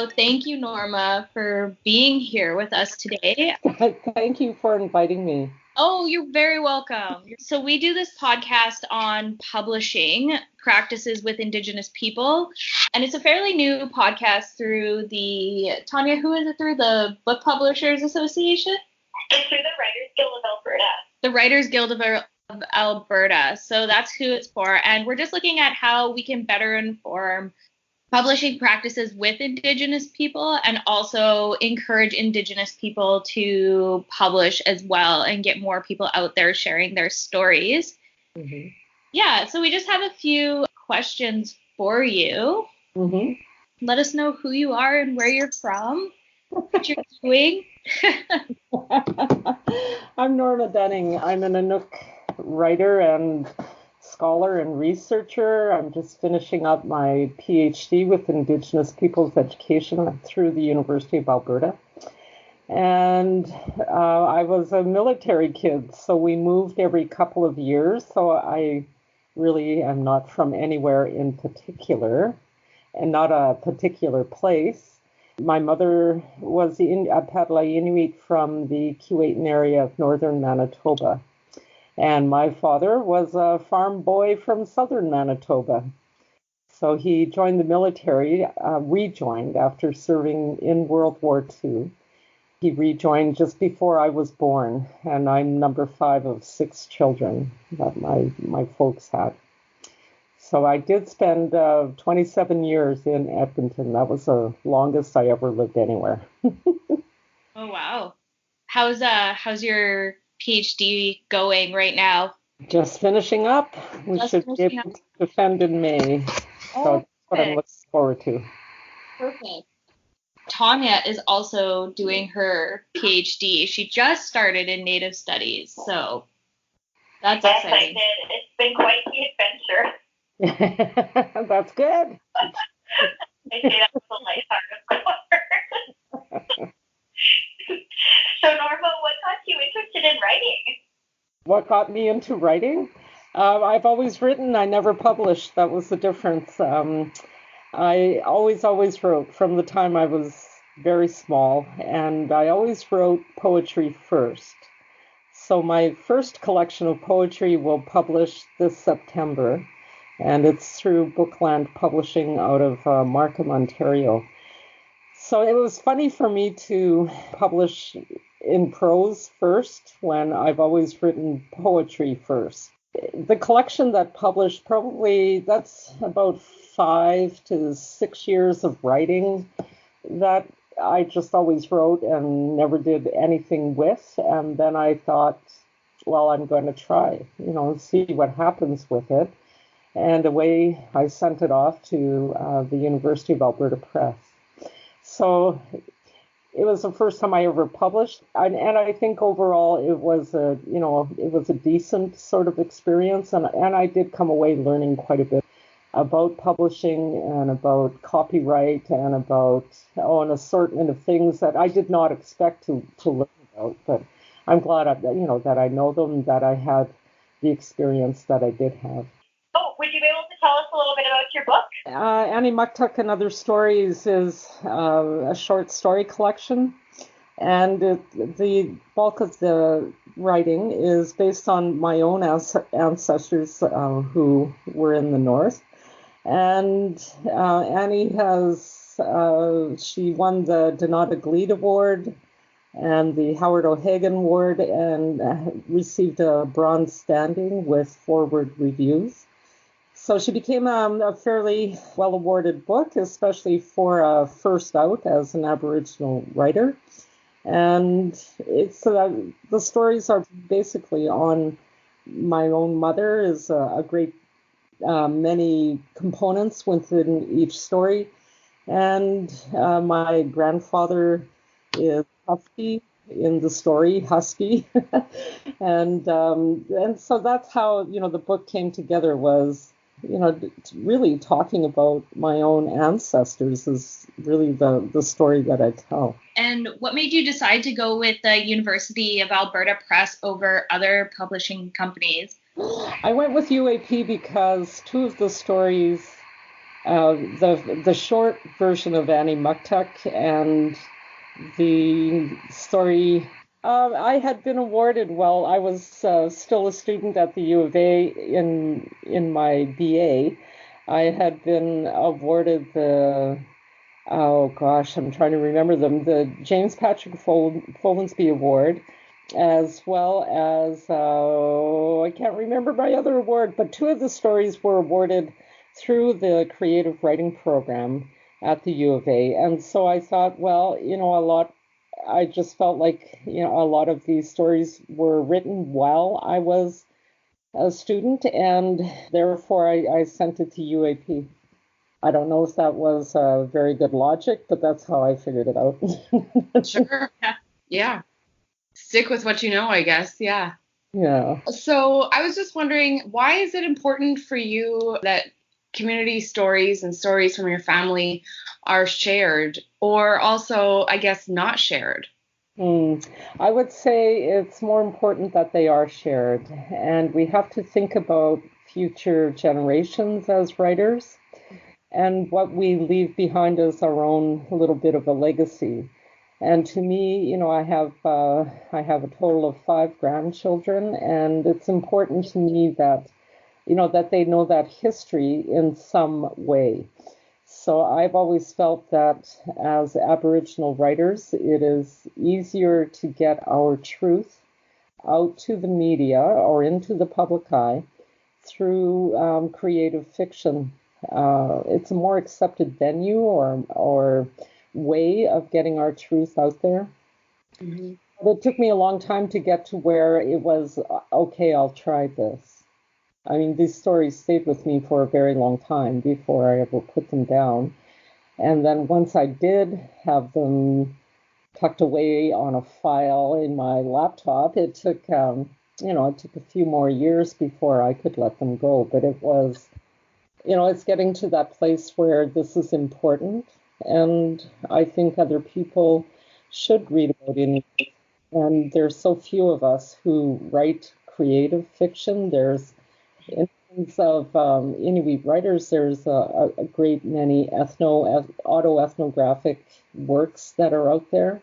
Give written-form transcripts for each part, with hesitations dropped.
So thank you, Norma, for being here with us today. Thank you for inviting me. Oh, you're very welcome. So we do this podcast on publishing practices with Indigenous people, and it's a fairly new podcast through Tanya, who is it through? The Book Publishers Association? It's through the Writers Guild of Alberta. The Writers Guild of Alberta. So that's who it's for. And we're just looking at how we can better inform publishing practices with Indigenous people and also encourage Indigenous people to publish as well and get more people out there sharing their stories. Mm-hmm. Yeah, so we just have a few questions for you. Mm-hmm. Let us know who you are and where you're from, what you're doing. I'm Norma Dunning. I'm an Inuk writer and scholar and researcher. I'm just finishing up my PhD with Indigenous Peoples Education through the University of Alberta. And I was a military kid, so we moved every couple of years. So I really am not from anywhere in particular and not a particular place. My mother was a Padla Inuit from the Keewatin area of northern Manitoba. And my father was a farm boy from southern Manitoba. So he joined the military, rejoined after serving in World War II. He rejoined just before I was born, and I'm number 5 of 6 children that my folks had. So I did spend 27 years in Edmonton. That was the longest I ever lived anywhere. Oh, wow. How's your PhD going right now? Just finishing up. We should be able to defend in May. So that's what I'm looking forward to. Perfect. Tanya is also doing her PhD. She just started in Native Studies, so that's exciting. Yes, I did. It's been quite the adventure. That's good. I say that with a lighthearted score. So, Norma, what got you interested in writing? What got me into writing? I've always written. I never published. That was the difference. I always wrote from the time I was very small, and I always wrote poetry first. So my first collection of poetry will publish this September, and it's through Bookland Publishing out of Markham, Ontario. So it was funny for me to publish in prose first when I've always written poetry first. The collection that published, probably that's about 5 to 6 years of writing that I just always wrote and never did anything with. And then I thought, well, I'm going to try, see what happens with it. And away I sent it off to the University of Alberta Press. So it was the first time I ever published, and I think overall it was a decent sort of experience, and I did come away learning quite a bit about publishing and about copyright and about an assortment of things that I did not expect to learn about. But I'm glad that I know them, that I had the experience that I did have. Oh, would you be able to tell us a little bit about your book? Annie Muktuk and Other Stories is a short story collection, and the bulk of the writing is based on my own ancestors who were in the North. And Annie she won the Donata Gleed Award and the Howard O'Hagan Award and received a bronze standing with forward reviews. So she became a fairly well-awarded book, especially for first out as an Aboriginal writer. And it's the stories are basically on my own mother is a great many components within each story. And my grandfather is Husky in the story, Husky. and so that's how, the book came together was, really talking about my own ancestors is really the story that I tell. And what made you decide to go with the University of Alberta Press over other publishing companies? I went with UAP because 2 of the stories The short version of Annie Muktuk and the story. I had been awarded while I was still a student at the U of A in my BA. I had been awarded the, oh gosh, I'm trying to remember them, the James Patrick Folensby Award, as well as, I can't remember my other award, but two of the stories were awarded through the creative writing program at the U of A. And so I thought, well, I just felt like, a lot of these stories were written while I was a student, and therefore I sent it to UAP. I don't know if that was very good logic, but that's how I figured it out. Sure. Yeah. Stick with what you know, I guess. Yeah. Yeah. So I was just wondering, why is it important for you that community stories and stories from your family are shared, or also, I guess, not shared? I would say it's more important that they are shared, and we have to think about future generations as writers and what we leave behind as our own little bit of a legacy. And to me, I have a total of 5 grandchildren, and it's important to me that that they know that history in some way. So I've always felt that as Aboriginal writers, it is easier to get our truth out to the media or into the public eye through creative fiction. It's a more accepted venue or way of getting our truth out there. Mm-hmm. It took me a long time to get to where it was, okay, I'll try this. I mean, these stories stayed with me for a very long time before I ever put them down. And then once I did have them tucked away on a file in my laptop, it took, it took a few more years before I could let them go. But it was, it's getting to that place where this is important. And I think other people should read about it. And there's so few of us who write creative fiction. In terms of Inuit writers, there's a great many autoethnographic works that are out there.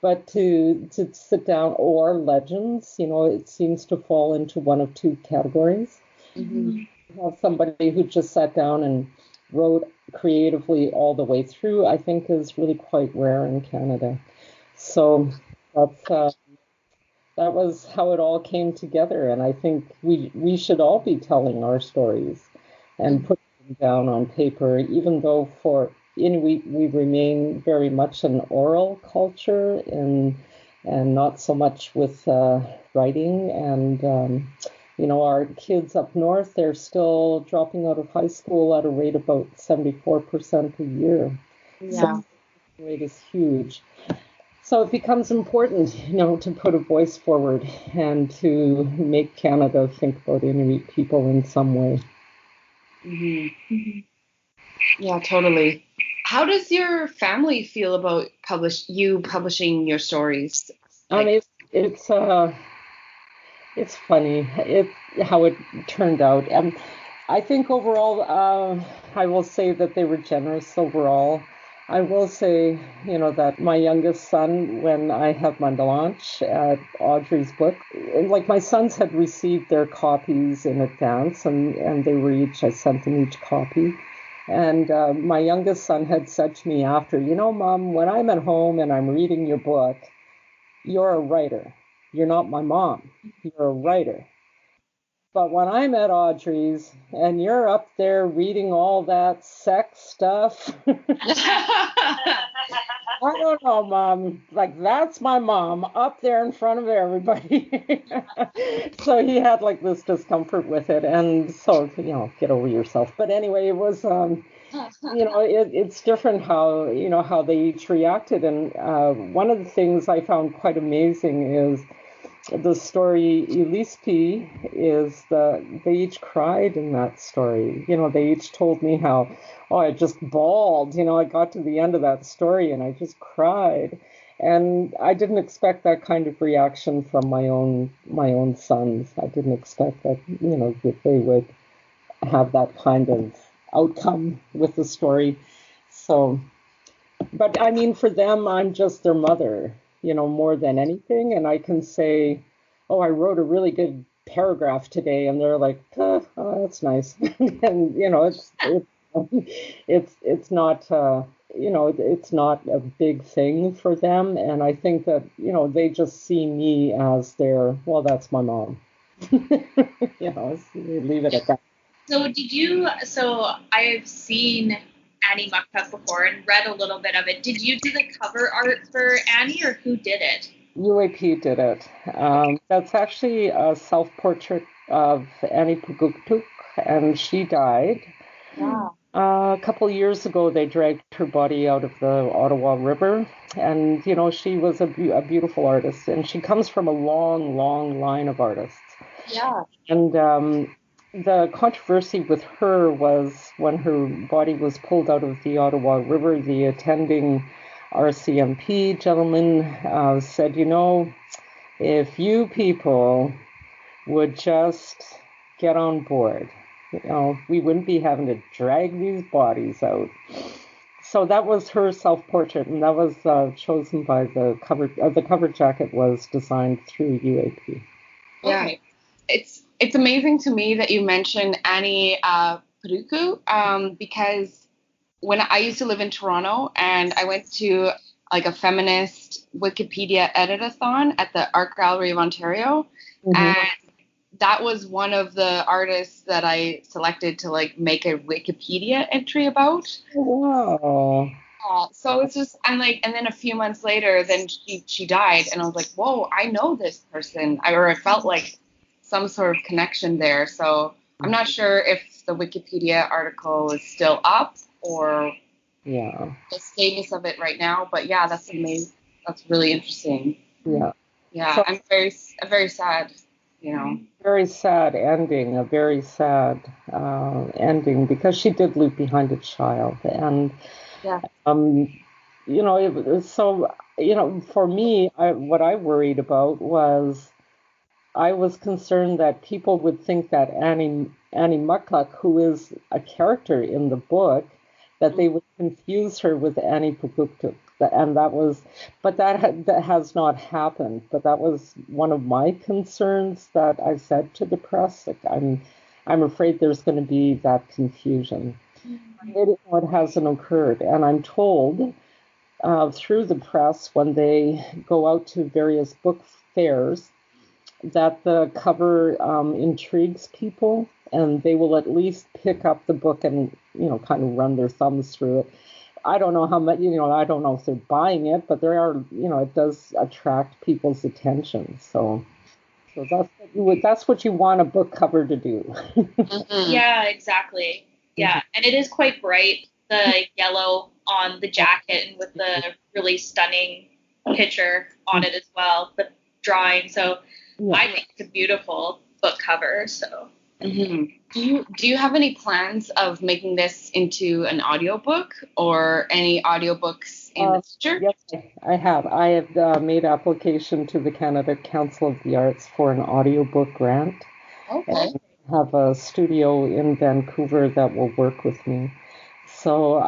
But to sit down, or legends, it seems to fall into one of two categories. Mm-hmm. Have somebody who just sat down and wrote creatively all the way through, I think is really quite rare in Canada. So that was how it all came together. And I think we should all be telling our stories and putting them down on paper, even though for Inuit we remain very much an oral culture and not so much with writing. And, our kids up north, they're still dropping out of high school at a rate about 74% a year. Yeah. So the rate is huge. So it becomes important, to put a voice forward and to make Canada think about Inuit people in some way. Mm-hmm. Mm-hmm. Yeah, totally. How does your family feel about you publishing your stories? It's funny how it turned out. I think overall, I will say that they were generous overall. I will say, that my youngest son, when I had my launch at Audrey's book, like my sons had received their copies in advance, and they were I sent them each copy. And my youngest son had said to me after, Mom, when I'm at home and I'm reading your book, you're a writer. You're not my mom. You're a writer. But when I'm at Audrey's and you're up there reading all that sex stuff, I don't know, Mom. Like, that's my mom up there in front of everybody. So he had like this discomfort with it. And so, get over yourself. But anyway, it was, it's different how they each reacted. And one of the things I found quite amazing is the story Elated is they each cried in that story. They each told me how, I just bawled. I got to the end of that story and I just cried. And I didn't expect that kind of reaction from my own sons. I didn't expect that, that they would have that kind of outcome with the story. So, but I mean, for them, I'm just their mother, more than anything. And I can say, oh, I wrote a really good paragraph today, and they're like, oh, that's nice. And it's not it's not a big thing for them, and I think that they just see me as their, well, that's my mom. Leave it at that. So I've seen Annie Muktuk before and read a little bit of it. Did you do the cover art for Annie, or who did it? UAP did it. That's actually a self-portrait of Annie Muktuk, and she died. Wow. A couple of years ago, they dragged her body out of the Ottawa River, and she was a beautiful artist, and she comes from a long, long line of artists. Yeah. And the controversy with her was when her body was pulled out of the Ottawa River, the attending RCMP gentleman said, if you people would just get on board, we wouldn't be having to drag these bodies out. So that was her self-portrait, and that was chosen by the cover. The cover jacket was designed through UAP. Yeah, okay. It's amazing to me that you mentioned Annie Muktuk, because when I used to live in Toronto, and I went to like a feminist Wikipedia edit-a-thon at the Art Gallery of Ontario, and that was one of the artists that I selected to like make a Wikipedia entry about. Wow. So it's just, and then a few months later, then she died, and I was like, whoa, I know this person, or I felt like some sort of connection there. So I'm not sure if the Wikipedia article is still up or the status of it right now, but yeah, that's amazing. That's really interesting. Yeah. So, I'm very sad. Very sad ending, a very sad ending, because she did leave behind a child. And, for me, what I worried about was, I was concerned that people would think that Annie Muktuk, who is a character in the book, that they would confuse her with Annie Muktuk. And that has not happened. But that was one of my concerns that I said to the press. Like, I'm afraid there's going to be that confusion. It hasn't occurred, and I'm told through the press when they go out to various book fairs that the cover intrigues people, and they will at least pick up the book and kind of run their thumbs through it. I don't know how much, I don't know if they're buying it, but there are, it does attract people's attention. So that's what you want a book cover to do. Yeah, exactly. Yeah, and it is quite bright, the yellow on the jacket, and with the really stunning picture on it as well, the drawing. So I think it's a beautiful book cover. So. Do you have any plans of making this into an audiobook or any audiobooks in the future? Yes, I have. I have made application to the Canada Council of the Arts for an audiobook grant. Okay. And I have a studio in Vancouver that will work with me. So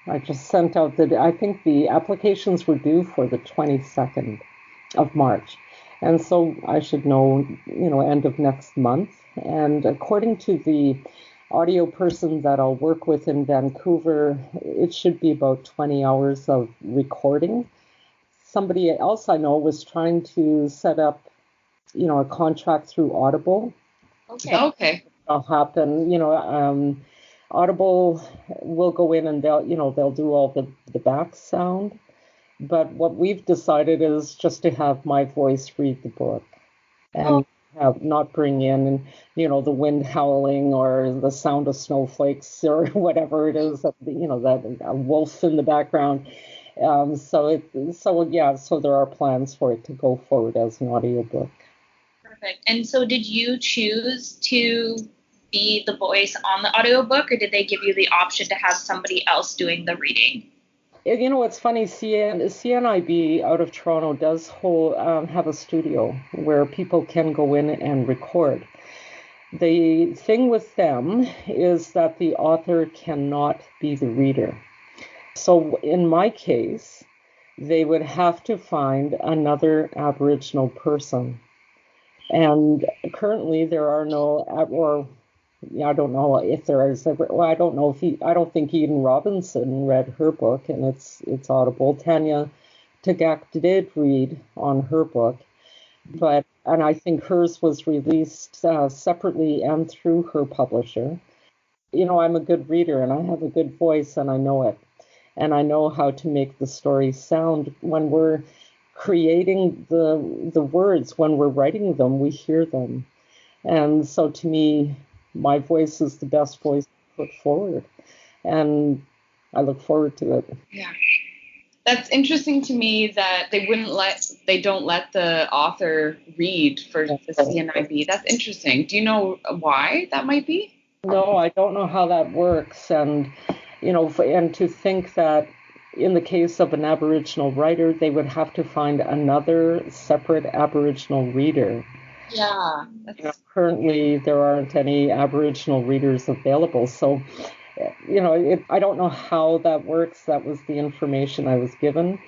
I just sent out I think the applications were due for the 22nd of March. And so I should know, end of next month. And according to the audio person that I'll work with in Vancouver, it should be about 20 hours of recording. Somebody else I know was trying to set up, a contract through Audible. Okay. That'll happen. Audible will go in and they'll do all the back sound. But what we've decided is just to have my voice read the book and not bring in, the wind howling or the sound of snowflakes or whatever it is, that a wolf in the background. So there are plans for it to go forward as an audiobook. Perfect. And so did you choose to be the voice on the audiobook, or did they give you the option to have somebody else doing the reading? It's funny, CNIB out of Toronto does have a studio where people can go in and record. The thing with them is that the author cannot be the reader. So in my case, they would have to find another Aboriginal person. And currently there are no, or I don't know if there is, well, I don't know if I don't think Eden Robinson read her book, and it's Audible. Tanya Tagaq did read on her book, and I think hers was released separately and through her publisher. I'm a good reader and I have a good voice and I know it. And I know how to make the story sound. When we're creating the words, when we're writing them, we hear them. And so to me, my voice is the best voice to put forward. And I look forward to it. Yeah. That's interesting to me that they don't let the author read for the CNIB. That's interesting. Do you know why that might be? No, I don't know how that works. And, and to think that in the case of an Aboriginal writer, they would have to find another separate Aboriginal reader. Yeah. Currently, there aren't any Aboriginal readers available. So, I don't know how that works. That was the information I was given.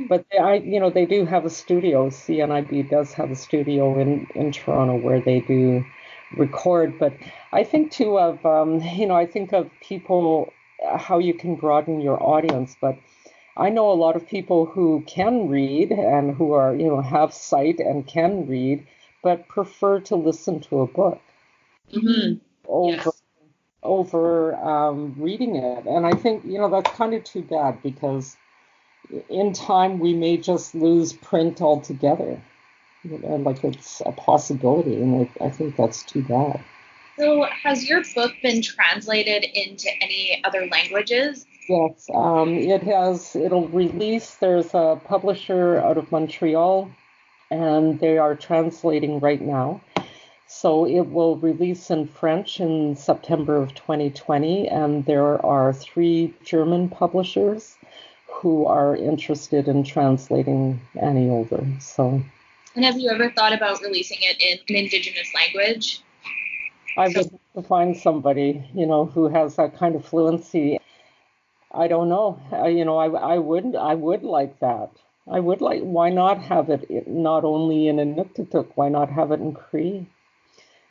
But they do have a studio. CNIB does have a studio in Toronto where they do record. But I think too of, I think of people, how you can broaden your audience. But I know a lot of people who can read and who are, have sight and can read, but prefer to listen to a book over reading it. And I think, that's kind of too bad, because in time we may just lose print altogether. Like it's a possibility, and I think that's too bad. So has your book been translated into any other languages? Yes, it has. It'll release. There's a publisher out of Montreal, and they are translating right now. So it will release in French in September of 2020, and there are 3 German publishers who are interested in translating Annie Older. So. And have you ever thought about releasing it in an Indigenous language? I would have to find somebody, who has that kind of fluency. I don't know. I would like that. I would like, why not have it not only in Inuktitut, why not have it in Cree?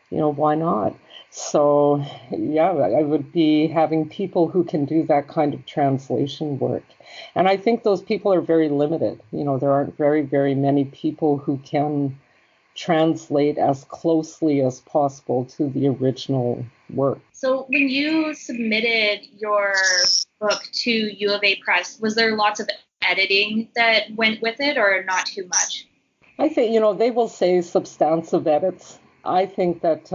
Why not? So, yeah, I would be having people who can do that kind of translation work. And I think those people are very limited. There aren't very, very many people who can translate as closely as possible to the original work. So when you submitted your book to U of A Press, was there lots of editing that went with it, or not too much? I think, they will say substantive edits. I think that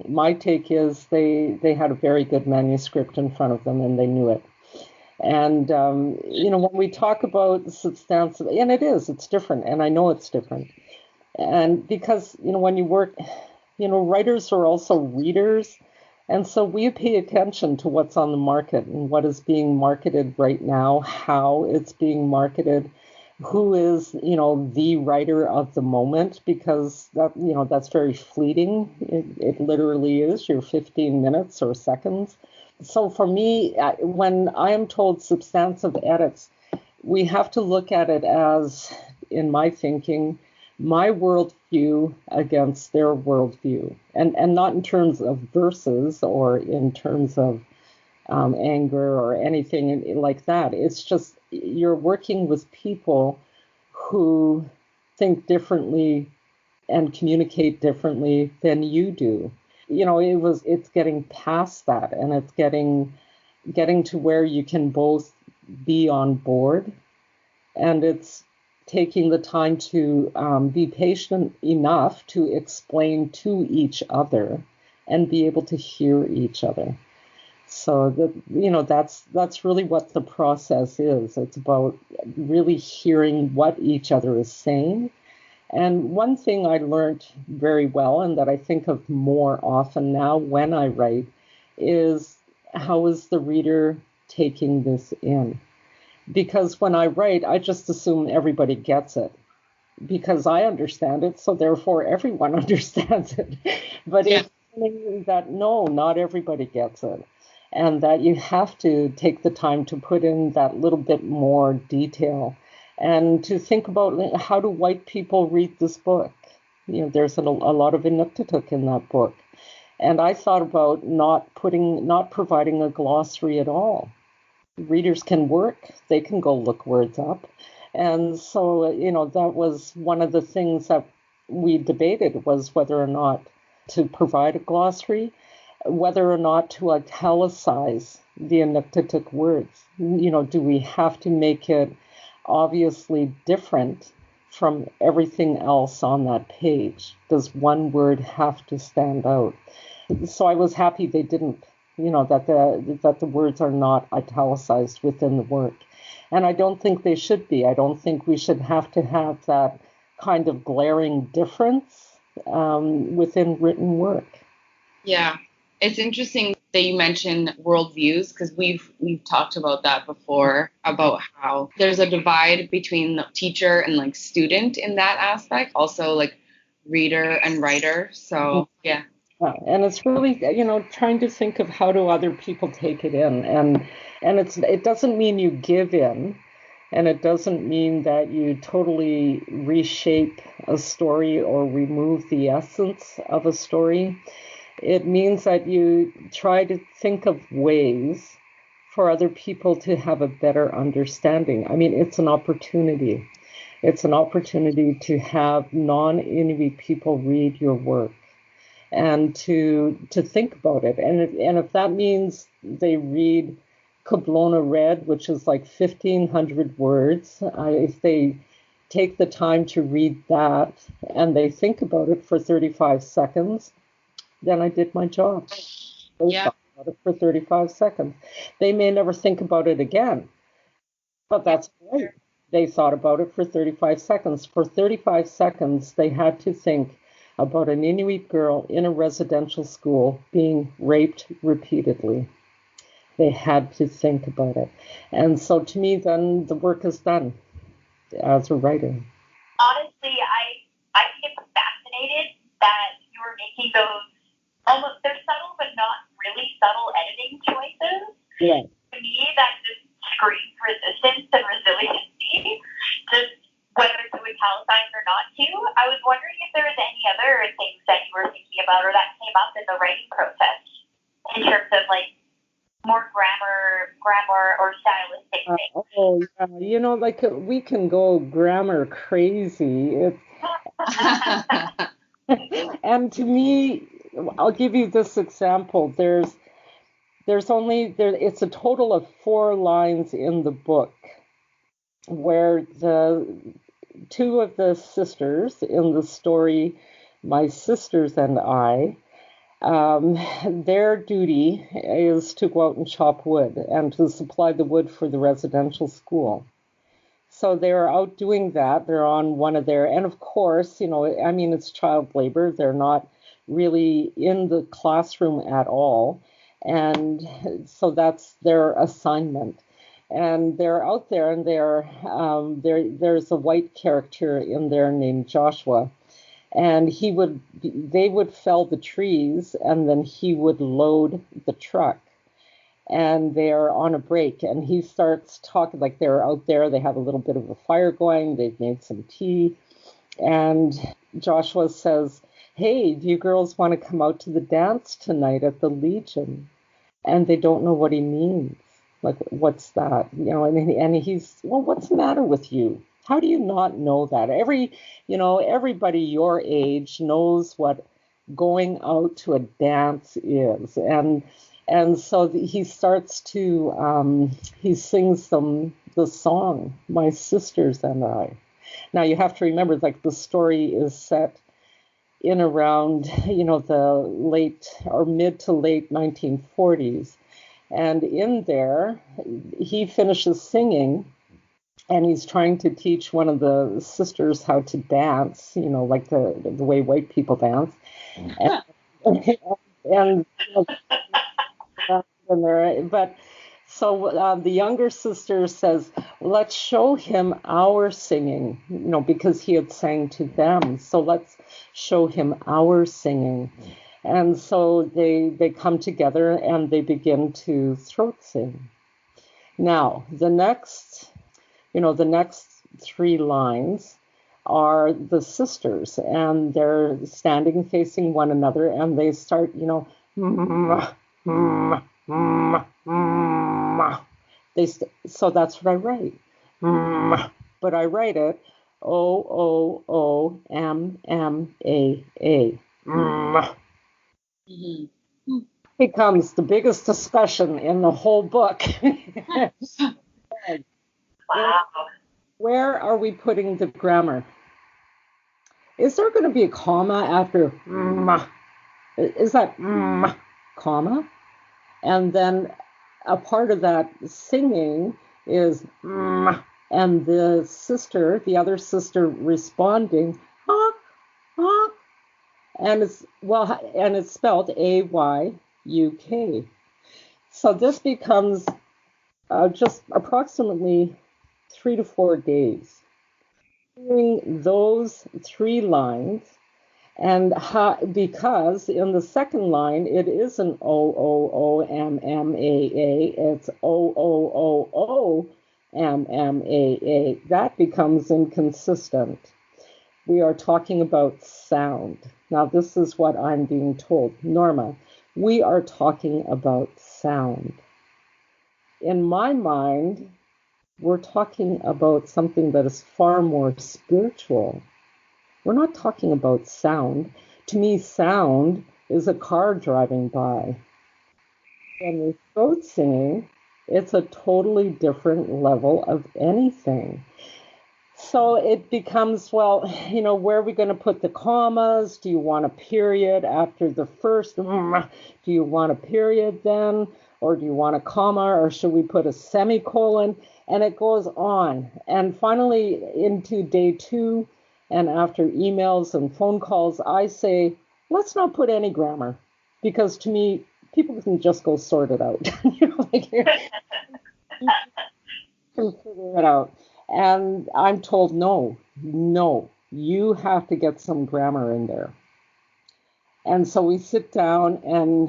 my take is they had a very good manuscript in front of them and they knew it. And, when we talk about substantive, and it's different, and I know it's different. And because, when you work, writers are also readers. And so we pay attention to what's on the market and what is being marketed right now, how it's being marketed, who is, the writer of the moment, because that, that's very fleeting. It literally is your 15 minutes or seconds. So for me, when I am told substantive edits, we have to look at it as, in my thinking, my worldview against their worldview, and not in terms of verses or in terms of anger or anything like that. It's just you're working with people who think differently and communicate differently than you do. It's getting past that, and it's getting to where you can both be on board, and it's taking the time to be patient enough to explain to each other and be able to hear each other. So that's really what the process is. It's about really hearing what each other is saying. And one thing I learned very well, and that I think of more often now when I write, is how is the reader taking this in? Because when I write, I just assume everybody gets it because I understand it. So therefore, everyone understands it. But learning that no, not everybody gets it, and that you have to take the time to put in that little bit more detail, and to think about how do white people read this book. There's a lot of Inuktitut in that book. And I thought about not providing a glossary at all. Readers can work, they can go look words up. And so, that was one of the things that we debated, was whether or not to provide a glossary, whether or not to italicize the Inuktitut words. Do we have to make it obviously different from everything else on that page? Does one word have to stand out? So I was happy they didn't, that the words are not italicized within the work. And I don't think they should be. I don't think we should have to have that kind of glaring difference within written work. Yeah, it's interesting that you mentioned worldviews, because we've talked about that before, about how there's a divide between the teacher and like student in that aspect, also like reader and writer. So yeah. And it's really, trying to think of how do other people take it in, and it doesn't mean you give in, and it doesn't mean that you totally reshape a story or remove the essence of a story. It means that you try to think of ways for other people to have a better understanding. I mean, it's an opportunity. It's an opportunity to have non-Inuit people read your work, and to think about it. And if that means they read Kablona Red, which is like 1,500 words, if they take the time to read that and they think about it for 35 seconds, then I did my job. They thought about it for 35 seconds. They may never think about it again, but that's great. They thought about it for 35 seconds. For 35 seconds, they had to think about an Inuit girl in a residential school being raped repeatedly. They had to think about it. And so to me, then the work is done as a writer. Honestly, I think it's fascinating that you were making those almost, they're subtle but not really subtle editing choices. Yeah. To me, that just screams resistance and resiliency, just whether to italicize or not to. I was wondering if there was any other things that you were thinking about or that came up in the writing process in terms of like more grammar or stylistic things. Oh, yeah. Like we can go grammar crazy. And to me, I'll give you this example. It's a total of 4 lines in the book where the 2 of the sisters in the story, My Sisters and I, their duty is to go out and chop wood and to supply the wood for the residential school. So they're out doing that. They're on one of their, and of course, it's child labor. They're not really in the classroom at all. And so that's their assignment. And they're out there, and there's a white character in there named Joshua. And they would fell the trees, and then he would load the truck. And they're on a break, and he starts talking, like they're out there, they have a little bit of a fire going, they've made some tea, and Joshua says, "Hey, do you girls want to come out to the dance tonight at the Legion?" And they don't know what he means. Like, what's that? And he's, well, what's the matter with you? How do you not know that? Everybody your age knows what going out to a dance is. And so he starts to, he sings the song, My Sisters and I. Now you have to remember, like, the story is set in around, the late or mid to late 1940s. And in there, he finishes singing, and he's trying to teach one of the sisters how to dance, like the way white people dance. But so the younger sister says, let's show him our singing, because he had sang to them. So let's show him our singing. And so they come together and they begin to throat sing. Now, the next 3 lines are the sisters, and they're standing facing one another, and they start, so that's what I write. But I write it O-O-O-M-M-A-A. Mm-hmm. Becomes the biggest discussion in the whole book. Wow. Where are we putting the grammar? Is there going to be a comma after Is that comma? And then a part of that singing is and the other sister responding, honk, honk. And it's spelled A-Y-U-K. So this becomes just approximately 3 to 4 days. Doing those 3 lines, and because in the second line it isn't O-O-O-M-M-A-A, it's O-O-O-O-M-M-A-A. That becomes inconsistent. We are talking about sound. Now, this is what I'm being told. Norma, we are talking about sound. In my mind, we're talking about something that is far more spiritual. We're not talking about sound. To me, sound is a car driving by. When you're throat singing, it's a totally different level of anything. So it becomes, where are we going to put the commas? Do you want a period after the first? Do you want a period then? Or do you want a comma? Or should we put a semicolon? And it goes on. And finally, into day 2, and after emails and phone calls, I say, let's not put any grammar. Because to me, people can just go sort it out. You can figure it out. And I'm told, no, you have to get some grammar in there. And so we sit down and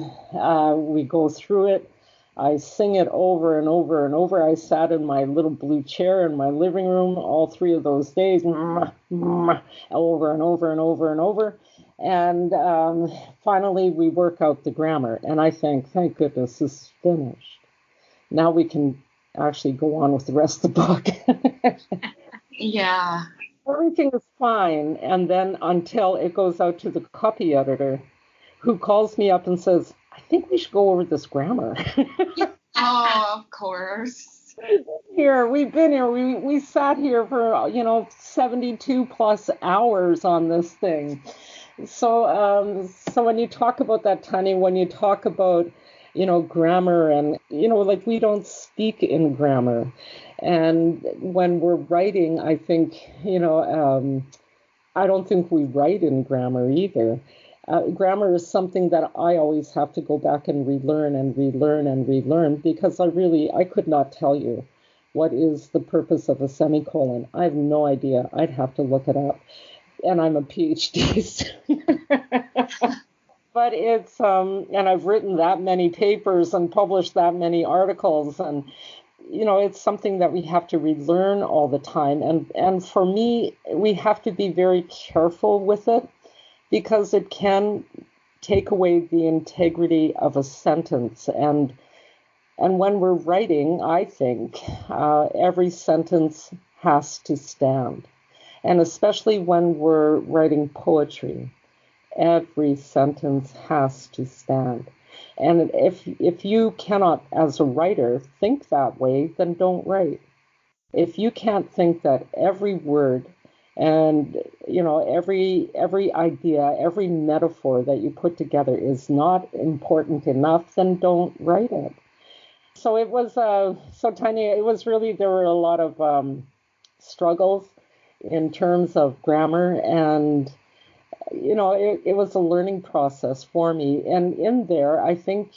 we go through it. I sing it over and over and over. I sat in my little blue chair in my living room all 3 of those days, over and over and over and over. And finally, we work out the grammar. And I think, thank goodness, this is finished. Now we can actually go on with the rest of the book. Yeah. Everything is fine. And then until it goes out to the copy editor, who calls me up and says, I think we should go over this grammar. Oh, of course. We've been here. We sat here for 72 plus hours on this thing. So when you talk about that, Tanya, when you talk about grammar and we don't speak in grammar, and when we're writing, I think I don't think we write in grammar either. Grammar is something that I always have to go back and relearn because I could not tell you what is the purpose of a semicolon. I have no idea. I'd have to look it up. And I'm a PhD student. But it's, and I've written that many papers and published that many articles, and, it's something that we have to relearn all the time. And for me, we have to be very careful with it because it can take away the integrity of a sentence. And when we're writing, I think every sentence has to stand. And especially when we're writing poetry, every sentence has to stand. And if you cannot, as a writer, think that way, then don't write. If you can't think that every word and every idea, every metaphor that you put together is not important enough, then don't write it. So it was Tanya, it was really, there were a lot of struggles in terms of grammar, and it was a learning process for me. And in there, I think,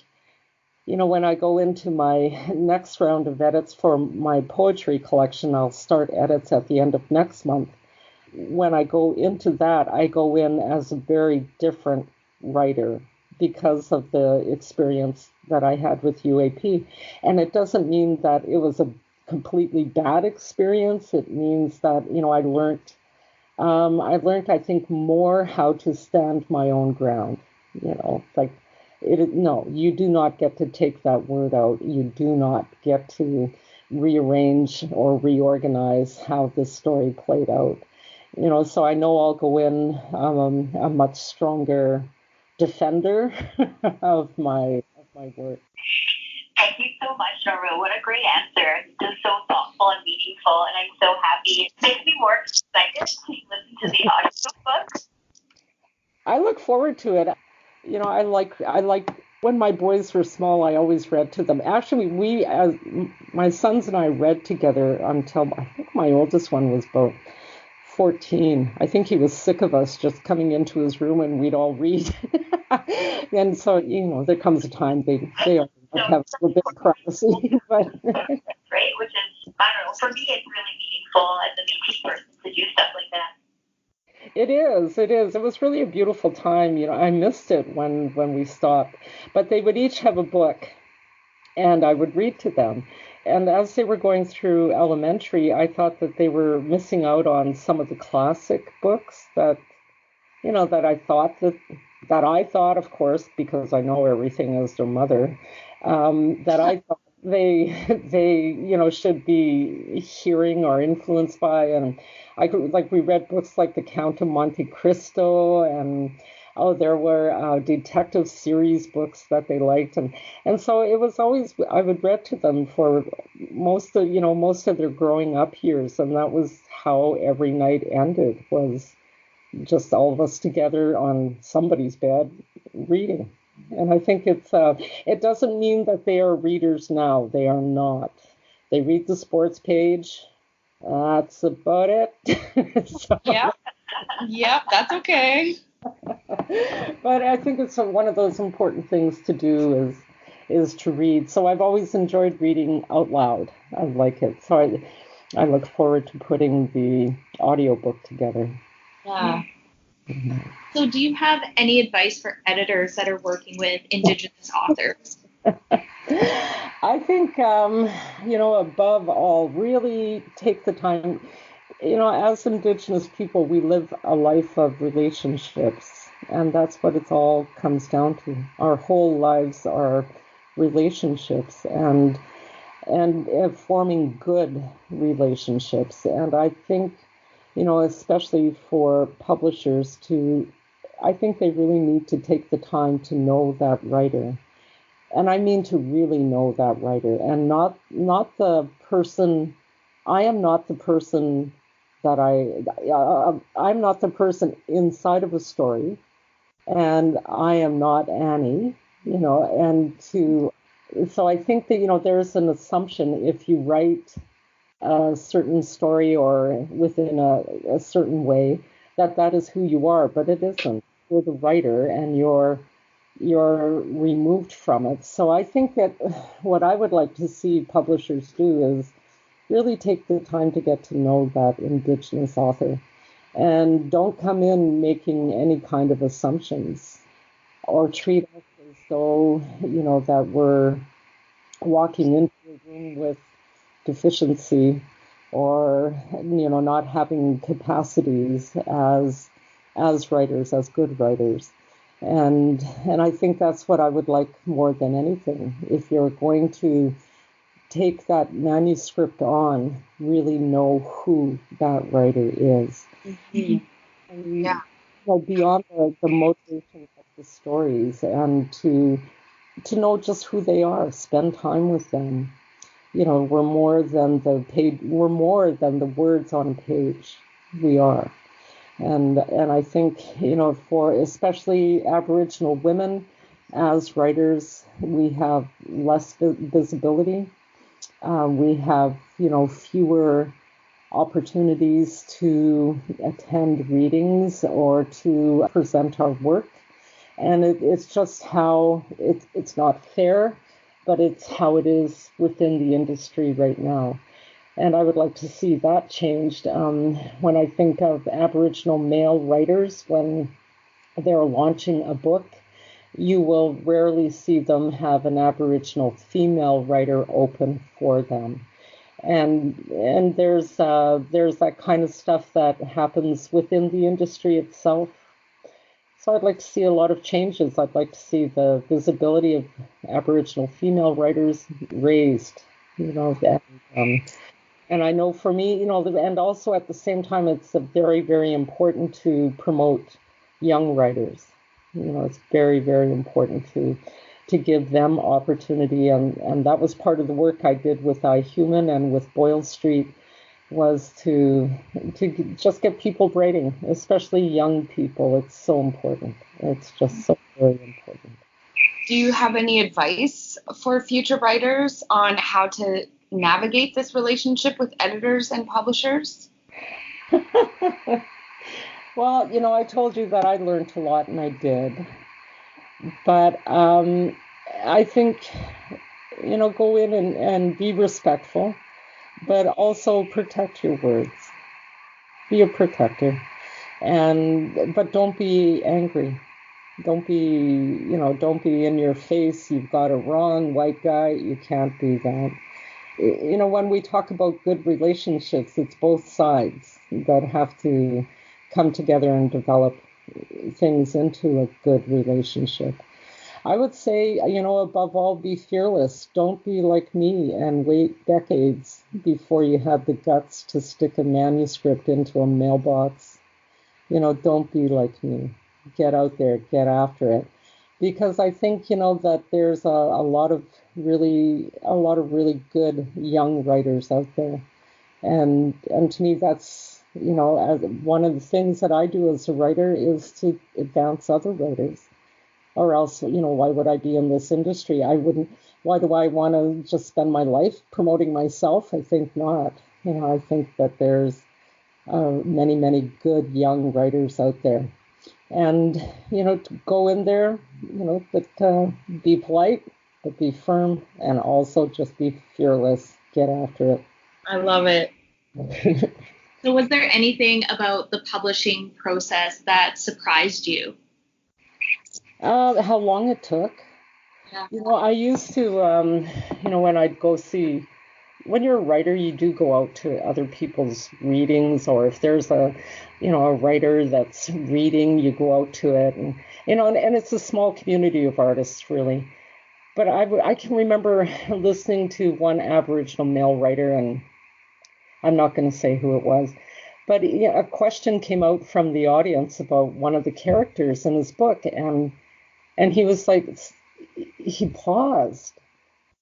when I go into my next round of edits for my poetry collection, I'll start edits at the end of next month. When I go into that, I go in as a very different writer, because of the experience that I had with UAP. And it doesn't mean that it was a completely bad experience. It means that, I learned, I think, more how to stand my own ground. Like, no, you do not get to take that word out. You do not get to rearrange or reorganize how this story played out. So I know I'll go in a much stronger defender of my work. Thank you so much, Norma. What a great answer. Just so thoughtful and meaningful, and I'm so happy. It makes me more excited to listen to the audiobook. I look forward to it. I like when my boys were small, I always read to them. Actually, as my sons and I read together until I think my oldest one was about 14. I think he was sick of us just coming into his room and we'd all read. And so, there comes a time they have a bit of privacy. But right, which is, I don't know, for me it's really meaningful as a Métis person to do stuff like that. It is. It was really a beautiful time. I missed it when we stopped. But they would each have a book, and I would read to them. And as they were going through elementary, I thought that they were missing out on some of the classic books that I thought, of course, because I know everything as their mother, that I thought they should be hearing or influenced by. And we read books like The Count of Monte Cristo, and there were detective series books that they liked, and so it was always, I would read to them for most of their growing up years, and that was how every night ended, was just all of us together on somebody's bed reading. And I think it doesn't mean that they are readers now. They are not. They read the sports page. That's about it. So, yeah, that's okay. But I think it's one of those important things to do is to read. So I've always enjoyed reading out loud. I like it. So I look forward to putting the audiobook together. Yeah. So do you have any advice for editors that are working with Indigenous authors? I think, above all, really take the time. As Indigenous people, we live a life of relationships, and that's what it all comes down to. Our whole lives are relationships, and forming good relationships. And I think, especially for publishers I think they really need to take the time to know that writer. And I mean to really know that writer, and not the person. I am not the person that I'm not the person inside of a story, and I am not Annie, so I think that, there's an assumption if you write a certain story or within a certain way, that is who you are, but it isn't. You're the writer, and you're removed from it. So I think that what I would like to see publishers do is really take the time to get to know that Indigenous author, and don't come in making any kind of assumptions or treat us as though, that we're walking into a room with deficiency or, not having capacities as writers, as good writers. And I think that's what I would like more than anything. If you're going to take that manuscript on, really know who that writer is. Mm-hmm. And, beyond the motivation of the stories, and to know just who they are, spend time with them. We're more than the words on a page. We are. And I think, for especially Aboriginal women as writers, we have less visibility. We have, fewer opportunities to attend readings or to present our work. And it's just how it's not fair, but it's how it is within the industry right now. And I would like to see that changed. When I think of Aboriginal male writers, when they're launching a book, you will rarely see them have an Aboriginal female writer open for them. And there's that kind of stuff that happens within the industry itself. So I'd like to see a lot of changes. I'd like to see the visibility of Aboriginal female writers raised, and I know for me, and also at the same time, it's very, very important to promote young writers. It's very, very important to give them opportunity. And that was part of the work I did with iHuman and with Boyle Street, was to just get people writing, especially young people. It's so important. It's just so very important. Do you have any advice for future writers on how to navigate this relationship with editors and publishers? Well, I told you that I learned a lot, and I did. But I think, go in and be respectful, but also protect your words. Be a protector. But don't be angry. Don't be in your face. You've got it wrong, white guy. You can't do that. When we talk about good relationships, it's both sides that have to come together and develop things into a good relationship. I would say, above all, be fearless. Don't be like me and wait decades before you have the guts to stick a manuscript into a mailbox. Don't be like me. Get out there, get after it. Because I think, that there's a lot of really good young writers out there. And to me, that's, one of the things that I do as a writer is to advance other writers. Or else, why would I be in this industry? Why do I want to just spend my life promoting myself? I think not. I think that there's many, many good young writers out there. And, to go in there, but be polite, but be firm, and also just be fearless. Get after it. I love it. So was there anything about the publishing process that surprised you? How long it took. Yeah. I used to, when I'd go see, when you're a writer, you do go out to other people's readings, or if there's a writer that's reading, you go out to it, and it's a small community of artists, really. But I can remember listening to one Aboriginal male writer, and I'm not going to say who it was, but a question came out from the audience about one of the characters in his book, and he was like, he paused.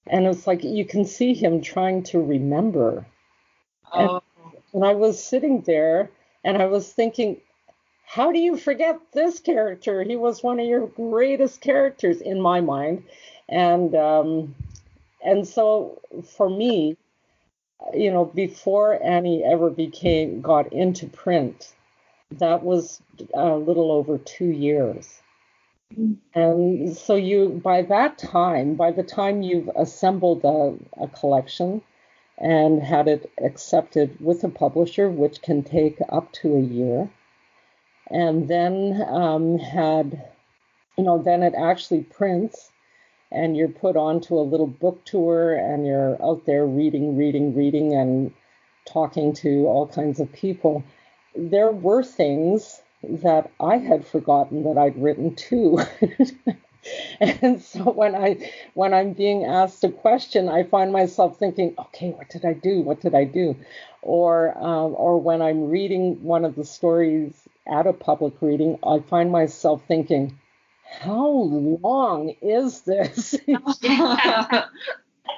And it's like you can see him trying to remember. Oh. And I was sitting there and I was thinking, how do you forget this character? He was one of your greatest characters in my mind. And so for me, before Annie ever got into print, that was a little over 2 years. And so by the time you've assembled a collection and had it accepted with a publisher, which can take up to a year, and then then it actually prints, and you're put onto a little book tour, and you're out there reading, and talking to all kinds of people. There were things that I had forgotten that I'd written too. And so when I'm being asked a question, I find myself thinking, okay, what did I do? Or when I'm reading one of the stories at a public reading, I find myself thinking, how long is this?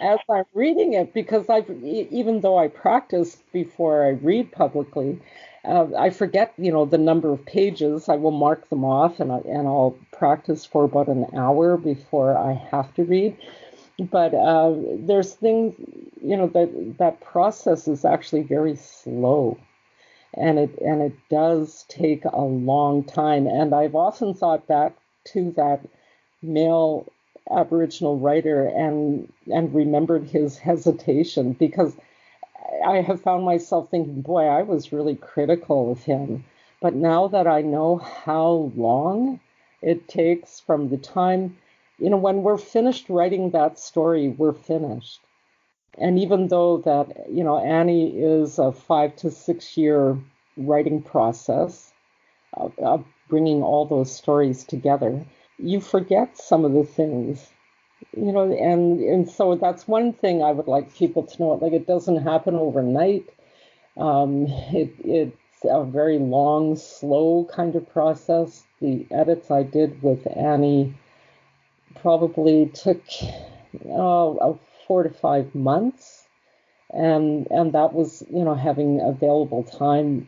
As I'm reading it, because even though I practice before I read publicly, I forget, the number of pages. I will mark them off, and I'll practice for about an hour before I have to read. But there's things, that process is actually very slow, and it does take a long time. And I've often thought back to that male Aboriginal writer and remembered his hesitation, because I have found myself thinking, boy, I was really critical of him. But now that I know how long it takes from the time, when we're finished writing that story, we're finished. And even though that, Annie is a 5 to 6 year writing process of bringing all those stories together, you forget some of the things, and so that's one thing I would like people to know. Like, it doesn't happen overnight. It's a very long, slow kind of process. The edits I did with Annie probably took 4 to 5 months, and that was having available time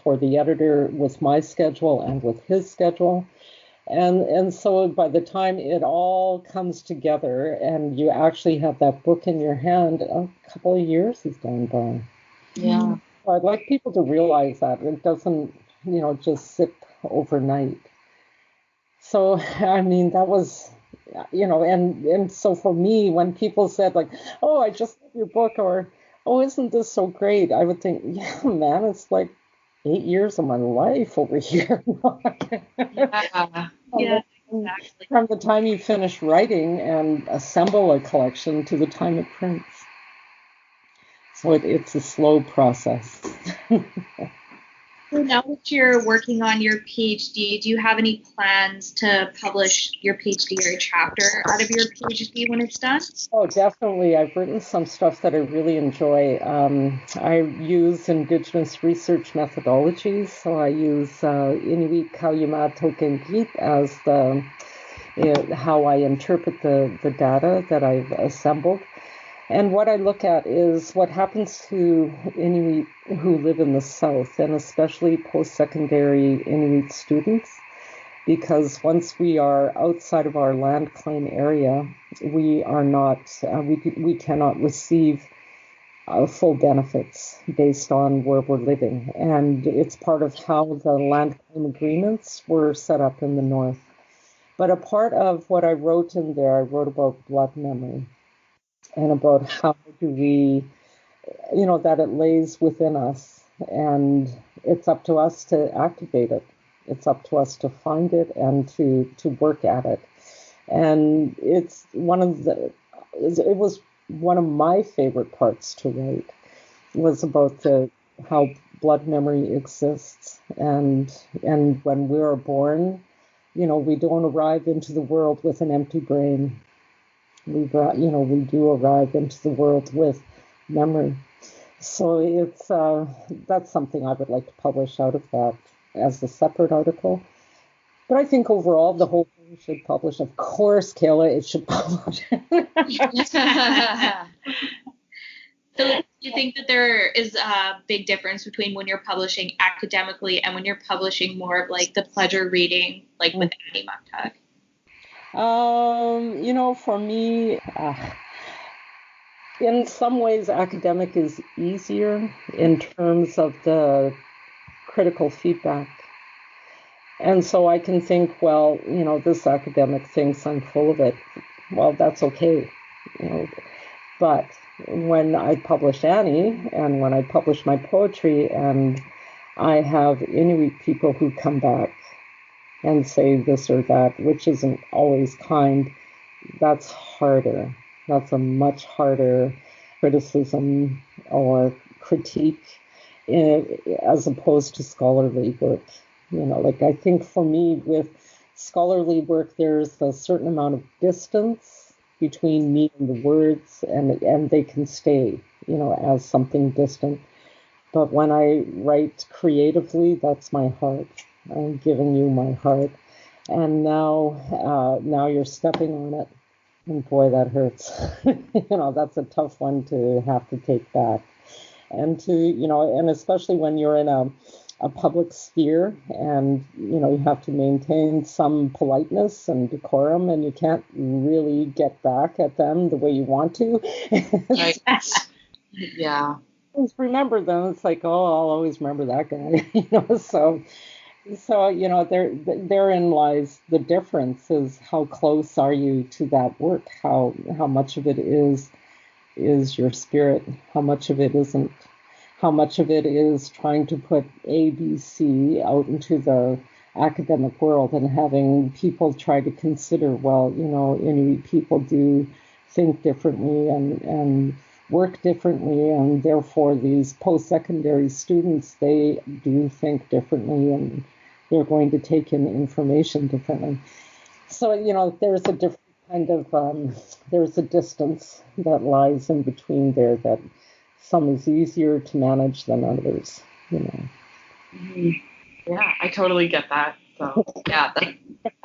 for the editor with my schedule and with his schedule. And so by the time it all comes together and you actually have that book in your hand, a couple of years has gone by. Yeah. So I'd like people to realize that it doesn't, just sit overnight. So, I mean, that was, and so for me, when people said like, oh, I just love your book, or, oh, isn't this so great? I would think, yeah, man, it's like 8 years of my life over here. Yeah, exactly. From the time you finish writing and assemble a collection to the time it prints. So it's a slow process. So now that you're working on your PhD, do you have any plans to publish your PhD or a chapter out of your PhD when it's done? Oh, definitely. I've written some stuff that I really enjoy. I use Indigenous research methodologies. So I use Inuit Kalyama Tokengit as how I interpret the data that I've assembled. And what I look at is what happens to Inuit who live in the South, and especially post-secondary Inuit students, because once we are outside of our land claim area, we are not, we cannot receive full benefits based on where we're living. And it's part of how the land claim agreements were set up in the North. But a part of what I wrote in there, I wrote about blood memory. And about how do we, that it lays within us, and it's up to us to activate it. It's up to us to find it and to work at it. And it was one of my favorite parts to write, was about how blood memory exists. And when we are born, we don't arrive into the world with an empty brain. We do arrive into the world with memory. So that's something I would like to publish out of that as a separate article. But I think overall the whole thing should publish. Of course, Kayla, it should publish. So do you think that there is a big difference between when you're publishing academically and when you're publishing more of like the pleasure reading, like with Annie Muktuk? For me, in some ways, academic is easier in terms of the critical feedback. And so I can think, well, this academic thinks I'm full of it. Well, that's okay. But when I publish Annie and when I publish my poetry and I have Inuit people who come back and say this or that, which isn't always kind, that's harder. That's a much harder criticism or critique as opposed to scholarly work. I think for me with scholarly work, there's a certain amount of distance between me and the words, and they can stay, as something distant. But when I write creatively, that's my heart. I'm giving you my heart. And now you're stepping on it. And boy, that hurts. That's a tough one to have to take back. And and especially when you're in a public sphere and, you have to maintain some politeness and decorum and you can't really get back at them the way you want to. Right. Yeah. Always remember them. It's like, oh, I'll always remember that guy, so therein lies the difference, is how close are you to that work, how much of it is your spirit, how much of it isn't, how much of it is trying to put ABC out into the academic world, and having people try to consider, well, Inuit people do think differently and work differently, and therefore these post-secondary students, they do think differently, and they're going to take in information differently. So, there's a different kind of, there's a distance that lies in between there that some is easier to manage than others, Mm-hmm. Yeah, I totally get that. So, yeah, that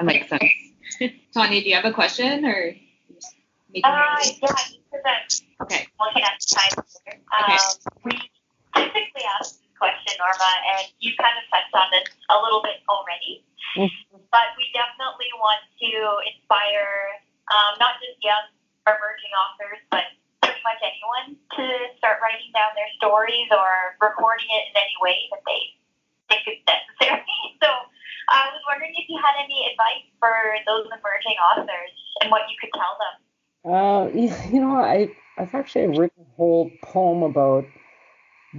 makes sense. Tanya, do you have a question or just make yeah, because I'm okay. looking at the time here. Okay. We typically ask this question, Norma, and you kind of touched on this a little bit already, but we definitely want to inspire not just young or emerging authors, but pretty much anyone to start writing down their stories or recording it in any way that they think is necessary. So I was wondering if you had any advice for those emerging authors and what you could tell them. I've actually written a whole poem about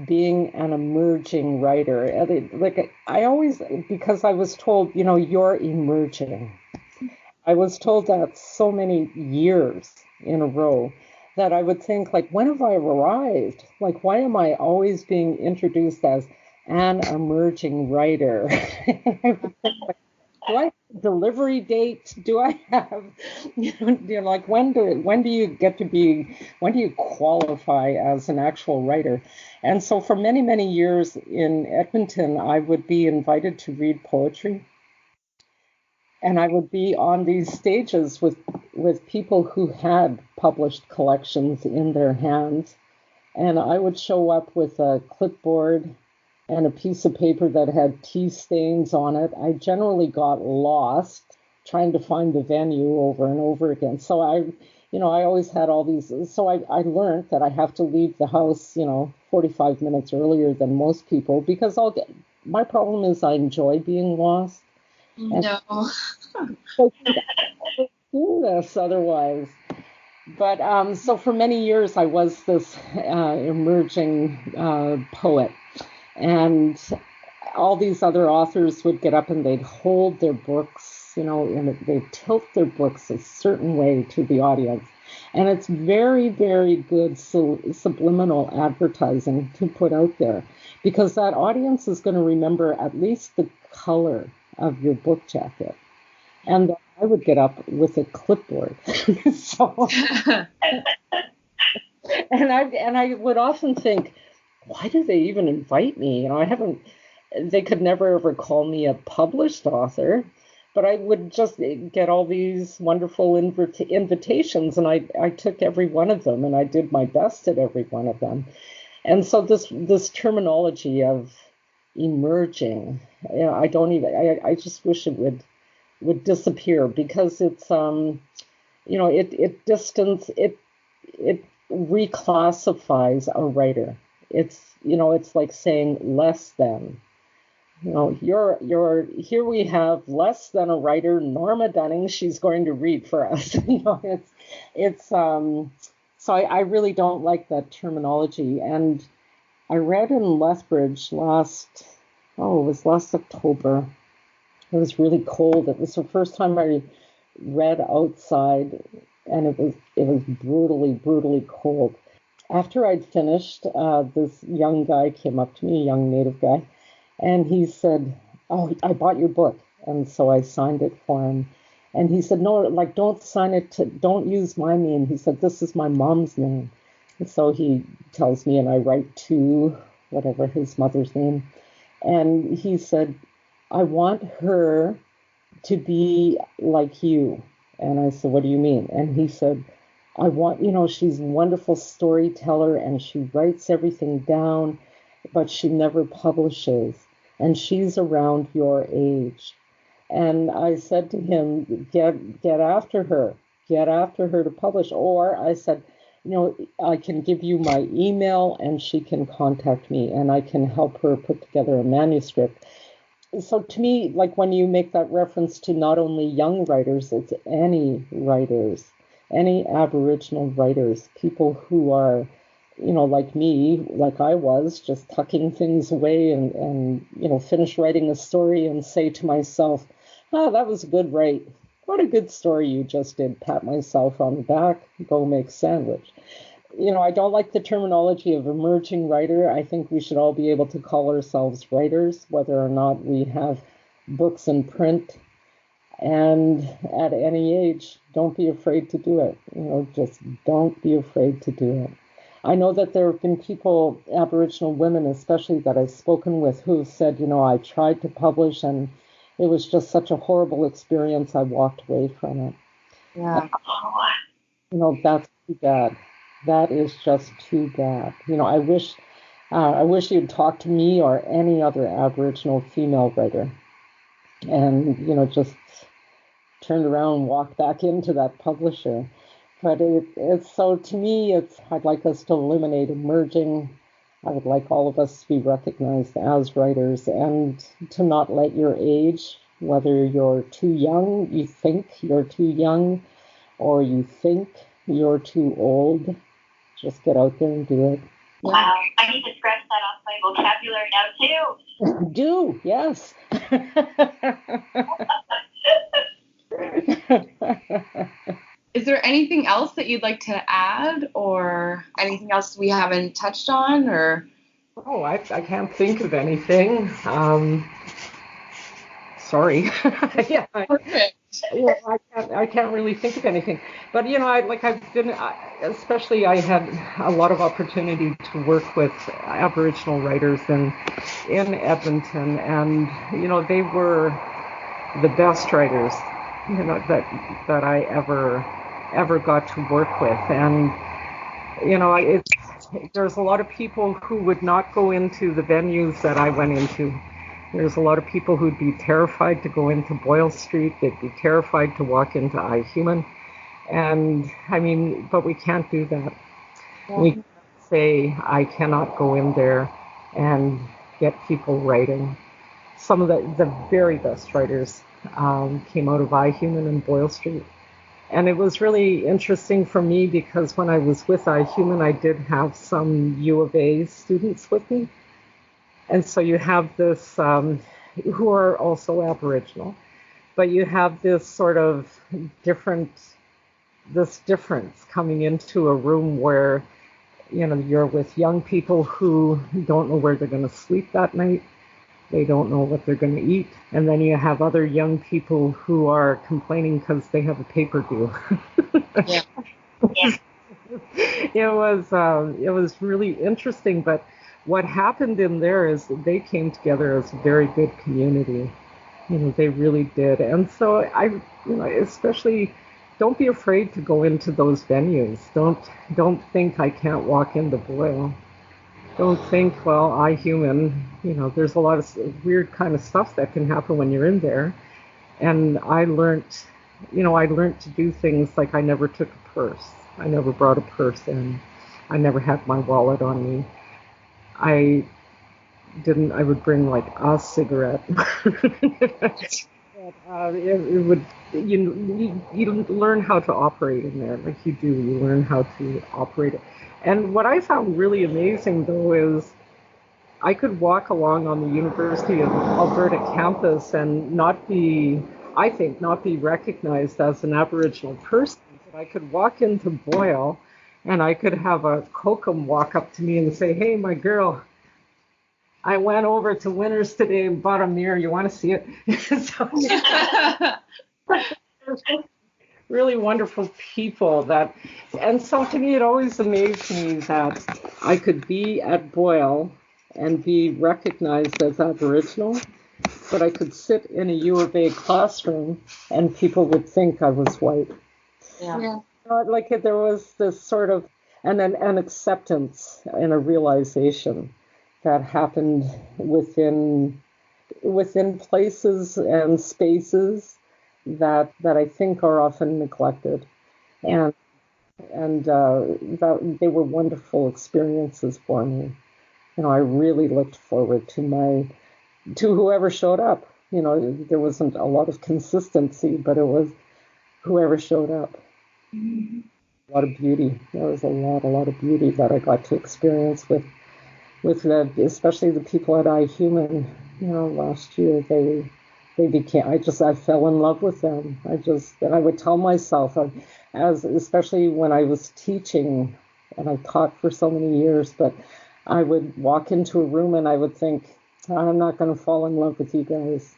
being an emerging writer. Like I always, because I was told, you're emerging. I was told that so many years in a row that I would think, like, when have I arrived? Like, why am I always being introduced as an emerging writer? I would think, like, do I have a delivery date? Do I have, like, when do you qualify as an actual writer? And so for many, many years in Edmonton, I would be invited to read poetry. And I would be on these stages with people who had published collections in their hands. And I would show up with a clipboard and a piece of paper that had tea stains on it. I generally got lost trying to find the venue over and over again. So I always had all these. So I learned that I have to leave the house, 45 minutes earlier than most people, because my problem is I enjoy being lost. No. So do this otherwise. But so for many years I was this emerging poet, and all these other authors would get up and they'd hold their books, and they'd tilt their books a certain way to the audience. And it's very, very good subliminal advertising to put out there, because that audience is going to remember at least the color of your book jacket. And I would get up with a clipboard. And I would often think, why do they even invite me? They could never ever call me a published author, but I would just get all these wonderful invitations, and I took every one of them, and I did my best at every one of them. And so this terminology of emerging, I just wish it would disappear, because it's it reclassifies a writer. It's like saying less than. You're here. We have less than a writer, Norma Dunning. She's going to read for us. So I really don't like that terminology. And I read in Lethbridge last October. It was really cold. It was the first time I read outside, and it was brutally, brutally cold. After I'd finished, this young guy came up to me, a young Native guy, and he said, "Oh, I bought your book." And so I signed it for him. And he said, "No, like, don't sign it don't use my name." He said, "This is my mom's name." And so he tells me, and I write to whatever his mother's name. And he said, "I want her to be like you." And I said, "What do you mean?" And he said, "I want, she's a wonderful storyteller, and she writes everything down, but she never publishes. And she's around your age." And I said to him, get after her. Get after her to publish. Or I said, I can give you my email, and she can contact me, and I can help her put together a manuscript. So to me, like, when you make that reference to not only young writers, it's any writers, any Aboriginal writers, people who are like me, like I was, just tucking things away and finish writing a story and say to myself, oh, that was a good write. What a good story you just did. Pat myself on the back, go make sandwich. I don't like the terminology of emerging writer. I think we should all be able to call ourselves writers, whether or not we have books in print. And at any age, don't be afraid to do it. Just don't be afraid to do it. I know that there have been people, Aboriginal women especially, that I've spoken with who said, I tried to publish and it was just such a horrible experience. I walked away from it. Yeah. That's too bad. That is just too bad. I wish you'd talk to me or any other Aboriginal female writer and, just turned around and walked back into that publisher. But it's so, to me, I'd like us to eliminate emerging. I would like all of us to be recognized as writers and to not let your age, whether you're too young, you think you're too young, or you think you're too old, just get out there and do it. Wow, I need to scratch that off my vocabulary now too. Do, yes. Is there anything else that you'd like to add, or anything else we haven't touched on, or? Oh, I can't think of anything. Sorry. Yeah. Perfect. I can't really think of anything. But especially I had a lot of opportunity to work with Aboriginal writers in Edmonton, and they were the best writers that I ever got to work with. And there's a lot of people who would not go into the venues that I went into. There's a lot of people who'd be terrified to go into Boyle Street. They'd be terrified to walk into iHuman. And but we can't do that. Yeah. We can't say, I cannot go in there and get people writing. Some of the very best writers came out of iHuman and Boyle Street. And it was really interesting for me because when I was with iHuman, I did have some U of A students with me. And so you have this, who are also Aboriginal, but you have this sort of difference coming into a room where, you're with young people who don't know where they're going to sleep that night. They don't know what they're going to eat. And then you have other young people who are complaining because they have a paper due. Yeah. It was really interesting, but what happened in there is they came together as a very good community. They really did. And so especially don't be afraid to go into those venues. Don't think I can't walk into Boyle. Don't think, well, iHuman, there's a lot of weird kind of stuff that can happen when you're in there. And I learned to do things like I never took a purse. I never brought a purse in. I never had my wallet on me. I would bring like a cigarette. You learn how to operate in there, like you do. You learn how to operate it. And what I found really amazing, though, is I could walk along on the University of Alberta campus and not be recognized as an Aboriginal person. But I could walk into Boyle and I could have a Kokum walk up to me and say, hey, my girl, I went over to Winners today and bought a mirror. You want to see it? Really wonderful people and so to me it always amazed me that I could be at Boyle and be recognized as Aboriginal, but I could sit in a U of A classroom and people would think I was white. Yeah. Like there was this sort of an acceptance and a realization that happened within places and spaces that I think are often neglected, and that they were wonderful experiences for me. I really looked forward to whoever showed up. There wasn't a lot of consistency, but it was whoever showed up. Mm-hmm. a lot of beauty. There was a lot of beauty that I got to experience with especially the people at iHuman. Last year they became. I fell in love with them. And I would tell myself, especially when I was teaching, and I taught for so many years, but I would walk into a room and I would think, I'm not going to fall in love with you guys.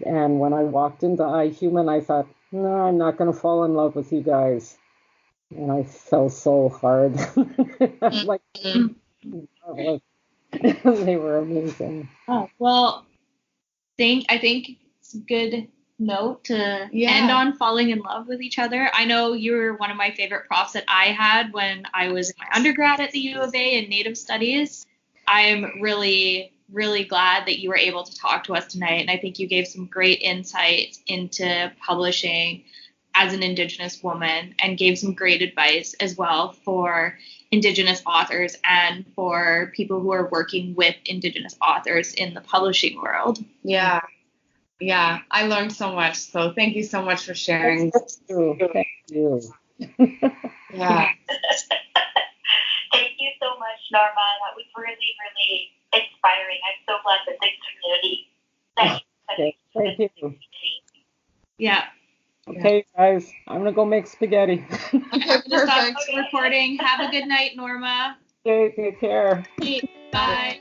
And when I walked into iHuman, I thought, no, I'm not going to fall in love with you guys. And I fell so hard. Like, they were amazing. Oh, well, I think it's a good note to end on, falling in love with each other. I know you were one of my favorite profs that I had when I was in my undergrad at the U of A in Native Studies. I'm really, really glad that you were able to talk to us tonight, and I think you gave some great insights into publishing as an Indigenous woman, and gave some great advice as well for Indigenous authors and for people who are working with Indigenous authors in the publishing world. Yeah, I learned so much. So thank you so much for sharing. Thank you. Yeah. Thank you so much, Norma. That was really, really inspiring. I'm so glad that this community. Thank you. Yeah. Okay, guys, I'm gonna go make spaghetti. Stop recording. Have a good night, Norma. Okay, take care. Bye.